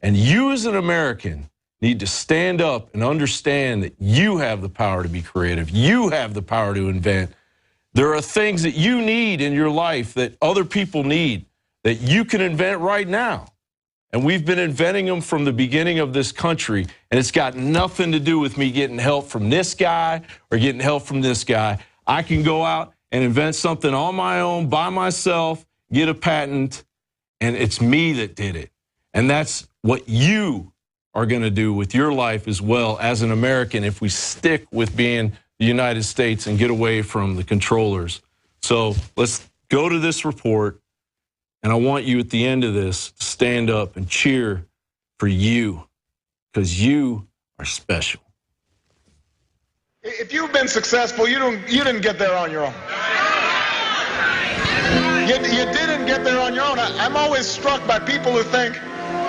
And you as an American need to stand up and understand that you have the power to be creative. You have the power to invent. There are things that you need in your life that other people need that you can invent right now. And we've been inventing them from the beginning of this country, and it's got nothing to do with me getting help from this guy or getting help from this guy. I can go out and invent something on my own, by myself, get a patent, and it's me that did it. And that's what you are going to do with your life as well as an American if we stick with being the United States and get away from the controllers. So let's go to this report, and I want you at the end of this to stand up and cheer for you, because you are special. If you've been successful, you didn't get there on your own. You didn't get there on your own. I'm always struck by people who think,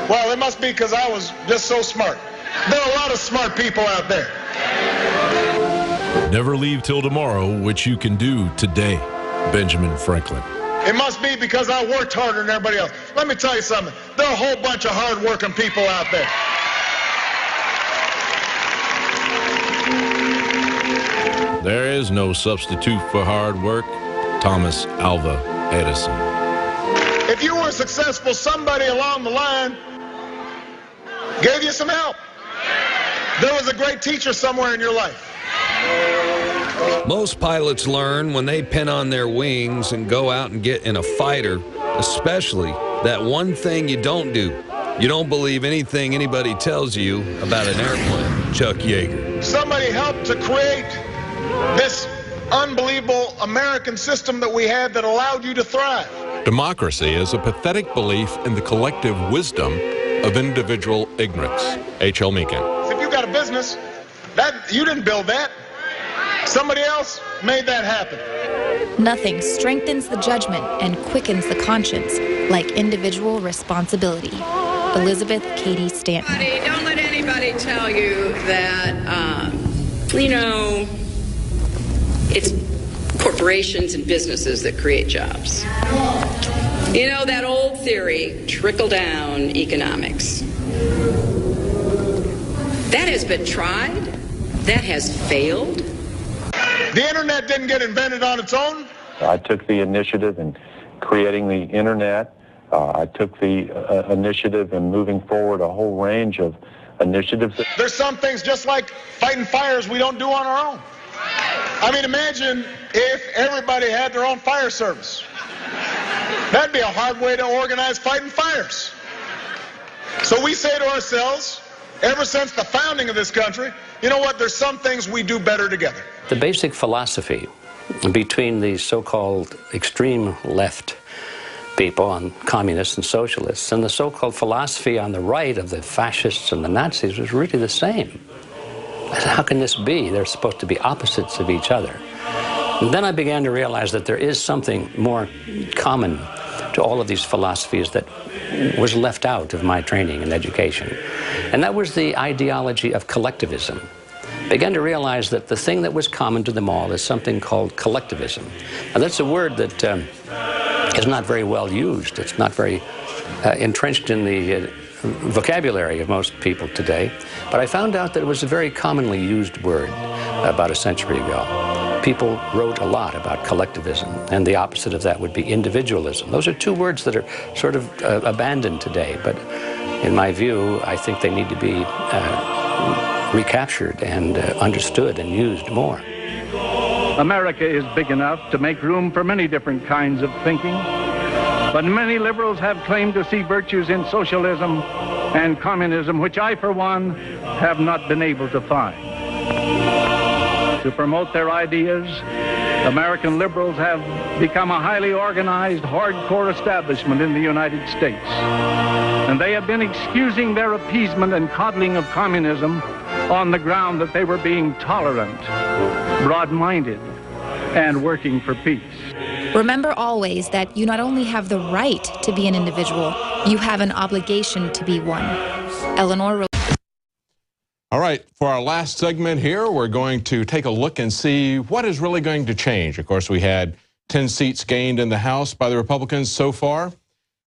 well, it must be because I was just so smart. There are a lot of smart people out there. Never leave till tomorrow, which you can do today. Benjamin Franklin. It must be because I worked harder than everybody else. Let me tell you something. There are a whole bunch of hard-working people out there. There is no substitute for hard work. Thomas Alva Edison. If you were successful, somebody along the line gave you some help. There was a great teacher somewhere in your life. Most pilots learn when they pin on their wings and go out and get in a fighter, especially that one thing you don't do. You don't believe anything anybody tells you about an airplane. Chuck Yeager. Somebody helped to create this unbelievable American system that we had that allowed you to thrive. Democracy is a pathetic belief in the collective wisdom of individual ignorance. H.L. Meekin. If you got a business, you didn't build that. Somebody else made that happen. Nothing strengthens the judgment and quickens the conscience like individual responsibility. Elizabeth Cady Stanton. Don't let anybody tell you that, it's corporations and businesses that create jobs. You know, that old theory, trickle-down economics. That has been tried. That has failed. The internet didn't get invented on its own. I took the initiative in creating the internet. I took the initiative in moving forward a whole range of initiatives. There's some things just like fighting fires we don't do on our own. I mean, imagine if everybody had their own fire service. That'd be a hard way to organize fighting fires. So we say to ourselves, ever since the founding of this country, you know what, there's some things we do better together. The basic philosophy between the so-called extreme left people, on communists and socialists, and the so-called philosophy on the right of the fascists and the Nazis was really the same. I said, how can this be? They're supposed to be opposites of each other. And then I began to realize that there is something more common to all of these philosophies that was left out of my training and education. And that was the ideology of collectivism. I began to realize that the thing that was common to them all is something called collectivism. Now that's a word that is not very well used. It's not very entrenched in the vocabulary of most people today. But I found out that it was a very commonly used word about a century ago. People wrote a lot about collectivism, and the opposite of that would be individualism. Those are two words that are sort of abandoned today, but in my view, I think they need to be recaptured and understood and used more. America is big enough to make room for many different kinds of thinking, but many liberals have claimed to see virtues in socialism and communism, which I, for one, have not been able to find. To promote their ideas, American liberals have become a highly organized, hardcore establishment in the United States. And they have been excusing their appeasement and coddling of communism on the ground that they were being tolerant, broad-minded, and working for peace. Remember always that you not only have the right to be an individual, you have an obligation to be one. Eleanor. All right, for our last segment here, we're going to take a look and see what is really going to change. Of course, we had 10 seats gained in the House by the Republicans so far.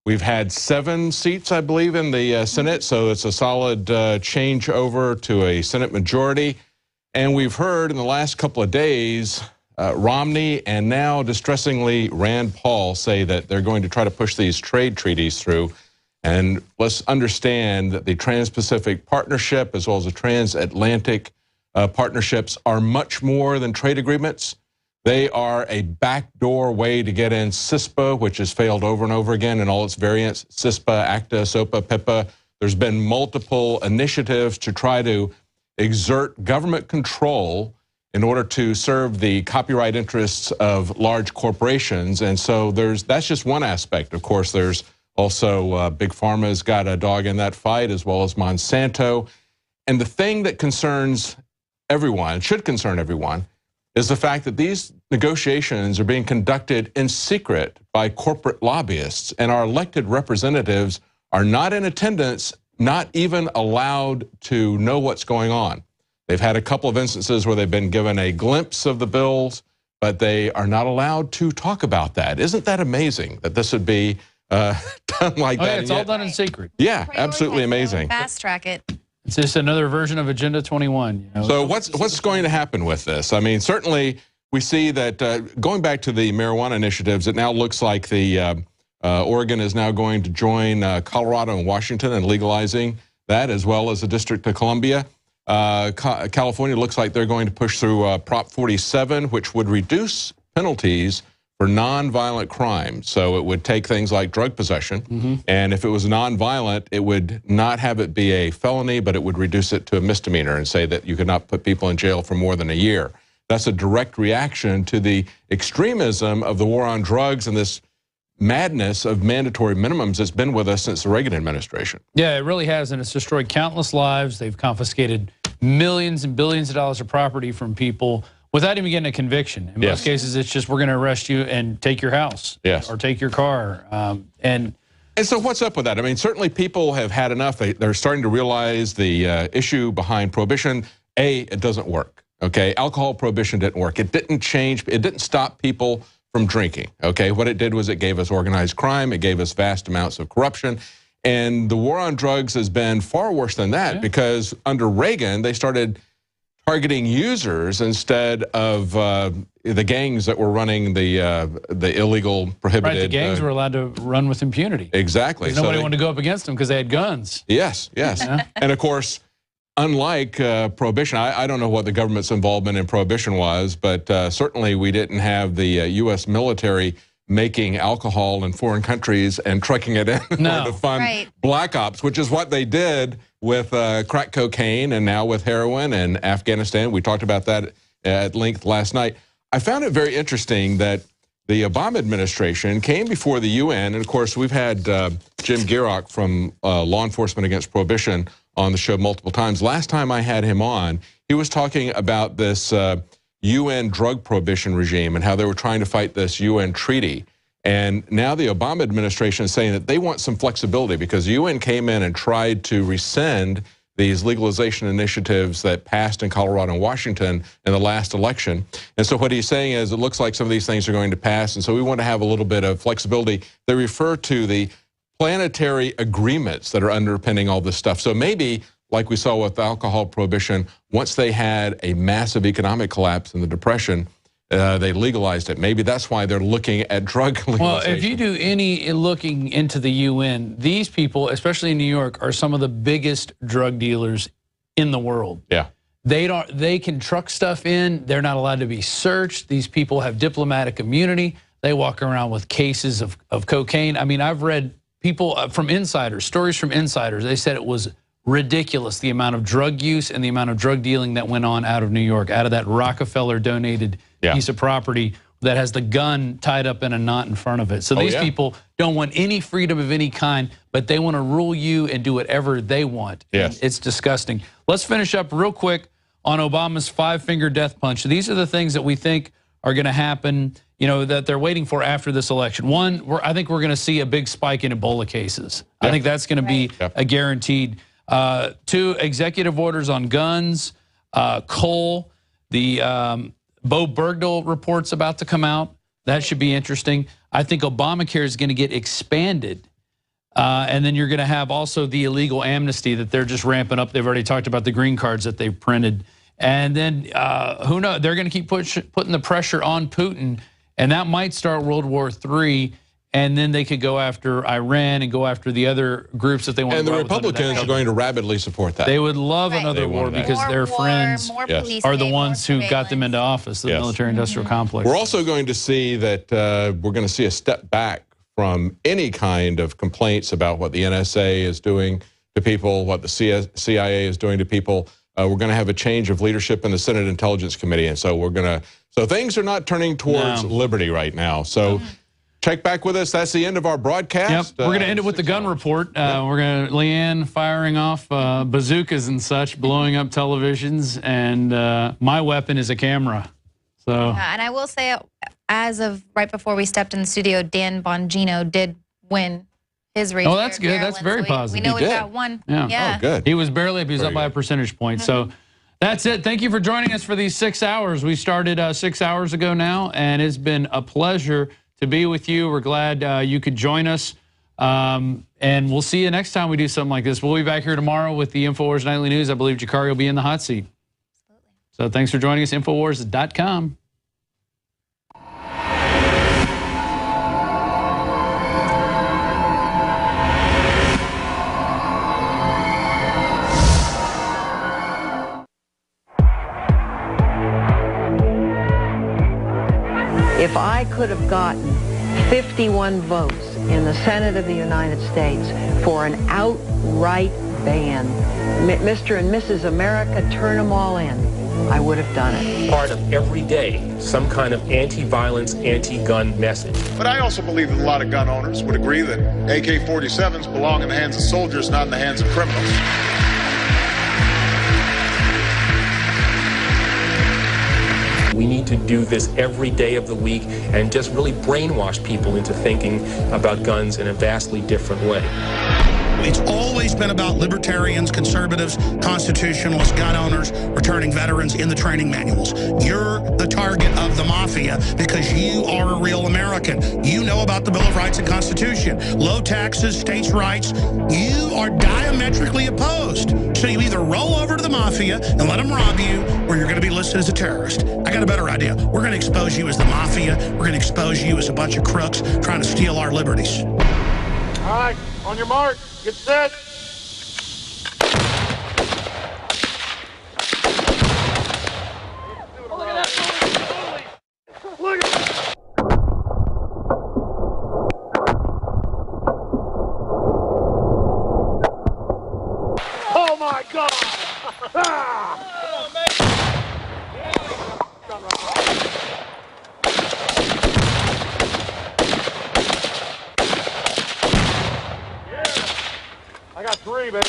We've had 7 seats, I believe, in the Senate, so it's a solid change over to a Senate majority. And we've heard in the last couple of days, Romney and now, distressingly, Rand Paul say that they're going to try to push these trade treaties through. And let's understand that the Trans-Pacific Partnership, as well as the Transatlantic partnerships, are much more than trade agreements. They are a backdoor way to get in CISPA, which has failed over and over again in all its variants, CISPA, ACTA, SOPA, PIPA. There's been multiple initiatives to try to exert government control in order to serve the copyright interests of large corporations. And so that's just one aspect. Of course, there's also Big Pharma's got a dog in that fight, as well as Monsanto. And the thing that concerns everyone, should concern everyone, is the fact that these negotiations are being conducted in secret by corporate lobbyists, and our elected representatives are not in attendance, not even allowed to know what's going on. They've had a couple of instances where they've been given a glimpse of the bills, but they are not allowed to talk about that. Isn't that amazing that this would be done like that? Yeah, it's all done in secret. Yeah, absolutely amazing. Fast track it. It's just another version of Agenda 21. You know? So what's going to happen with this? I mean, certainly we see that going back to the marijuana initiatives, it now looks like the Oregon is now going to join Colorado and Washington in legalizing that, as well as the District of Columbia. California looks like they're going to push through Prop 47, which would reduce penalties for nonviolent crimes. So it would take things like drug possession, and if it was nonviolent, it would not have it be a felony, but it would reduce it to a misdemeanor and say that you could not put people in jail for more than a year. That's a direct reaction to the extremism of the war on drugs and this madness of mandatory minimums that's been with us since the Reagan administration. Yeah, it really has, and it's destroyed countless lives. They've confiscated millions and billions of dollars of property from people without even getting a conviction. In most cases, it's just, we're going to arrest you and take your house or take your car. And so what's up with that? I mean, certainly people have had enough. They're starting to realize the issue behind prohibition. It doesn't work, okay? Alcohol prohibition didn't work. It didn't change. It didn't stop people from drinking, okay? What it did was it gave us organized crime. It gave us vast amounts of corruption. And the war on drugs has been far worse than that because under Reagan, they started targeting users instead of the gangs that were running the illegal, prohibited. Right, the gangs were allowed to run with impunity. Exactly. Nobody wanted to go up against them because they had guns. Yes, yes. And of course, unlike prohibition, I don't know what the government's involvement in prohibition was, but certainly we didn't have the U.S. military making alcohol in foreign countries and trucking it in order to fund black ops, which is what they did with crack cocaine and now with heroin in Afghanistan. We talked about that at length last night. I found it very interesting that the Obama administration came before the UN, and of course we've had Jim Gierach from Law Enforcement Against Prohibition on the show multiple times. Last time I had him on, he was talking about this UN drug prohibition regime and how they were trying to fight this UN treaty. And now the Obama administration is saying that they want some flexibility because the UN came in and tried to rescind these legalization initiatives that passed in Colorado and Washington in the last election. And so what he's saying is it looks like some of these things are going to pass, and so we want to have a little bit of flexibility. They refer to the planetary agreements that are underpinning all this stuff. So maybe, like we saw with alcohol prohibition, once they had a massive economic collapse in the Depression, they legalized it. Maybe that's why they're looking at drug legalization. Well, if you do any looking into the UN, these people, especially in New York, are some of the biggest drug dealers in the world. Yeah. They can truck stuff in. They're not allowed to be searched. These people have diplomatic immunity. They walk around with cases of cocaine. I mean, I've read people from insiders, stories from insiders. They said it was ridiculous, the amount of drug use and the amount of drug dealing that went on out of New York, out of that Rockefeller-donated piece of property that has the gun tied up in a knot in front of it. So these people don't want any freedom of any kind, but they want to rule you and do whatever they want. Yes. It's disgusting. Let's finish up real quick on Obama's five-finger death punch. These are the things that we think are going to happen, you know, that they're waiting for after this election. One, I think we're going to see a big spike in Ebola cases. I think that's going to be a guaranteed. Two, executive orders on guns, coal, the Bo Bergdahl report's about to come out. That should be interesting. I think Obamacare is going to get expanded And then you're going to have also the illegal amnesty that they're just ramping up. They've already talked about the green cards that they've printed. And then who knows? They're going to keep putting the pressure on Putin, and that might start World War III. And then they could go after Iran and go after the other groups that they want. And the Republicans are going to rabidly support that. They would love another war because their friends are the ones who got them into office, the military-industrial complex. We're also going to see that we're going to see a step back from any kind of complaints about what the NSA is doing to people, what the CIA is doing to people. We're going to have a change of leadership in the Senate Intelligence Committee, and so so things are not turning towards liberty right now. So. Check back with us. That's the end of our broadcast. Yep. We're going to end it with the gun report. We're going to Leanne firing off bazookas and such, blowing up televisions, and my weapon is a camera. So. Yeah, and I will say, as of right before we stepped in the studio, Dan Bongino did win his race. Oh, that's good. Maryland. That's very positive. We know we got one. Yeah. Oh, good. He was up by a percentage point. So. That's it. Thank you for joining us for these 6 hours. We started 6 hours ago now, and it's been a pleasure to be with you. We're glad you could join us. And we'll see you next time we do something like this. We'll be back here tomorrow with the INFOWARS Nightly News. I believe Jakari will be in the hot seat. Absolutely. So thanks for joining us, Infowars.com. If I could have gotten 51 votes in the Senate of the United States for an outright ban, Mr. and Mrs. America, turn them all in, I would have done it. Part of every day, some kind of anti-violence, anti-gun message. But I also believe that a lot of gun owners would agree that AK-47s belong in the hands of soldiers, not in the hands of criminals. We need to do this every day of the week and just really brainwash people into thinking about guns in a vastly different way. It's always been about libertarians, conservatives, constitutionalists, gun owners, returning veterans in the training manuals. You're the target of the mafia because you are a real American. You know about the Bill of Rights and Constitution. Low taxes, states' rights. You are diametrically opposed. So you either roll over to the mafia and let them rob you, or you're going to be listed as a terrorist. I got a better idea. We're going to expose you as the mafia. We're going to expose you as a bunch of crooks trying to steal our liberties. All right, on your mark, get set. Look at that. Look at that. Oh my God! Ah! I got 3, baby.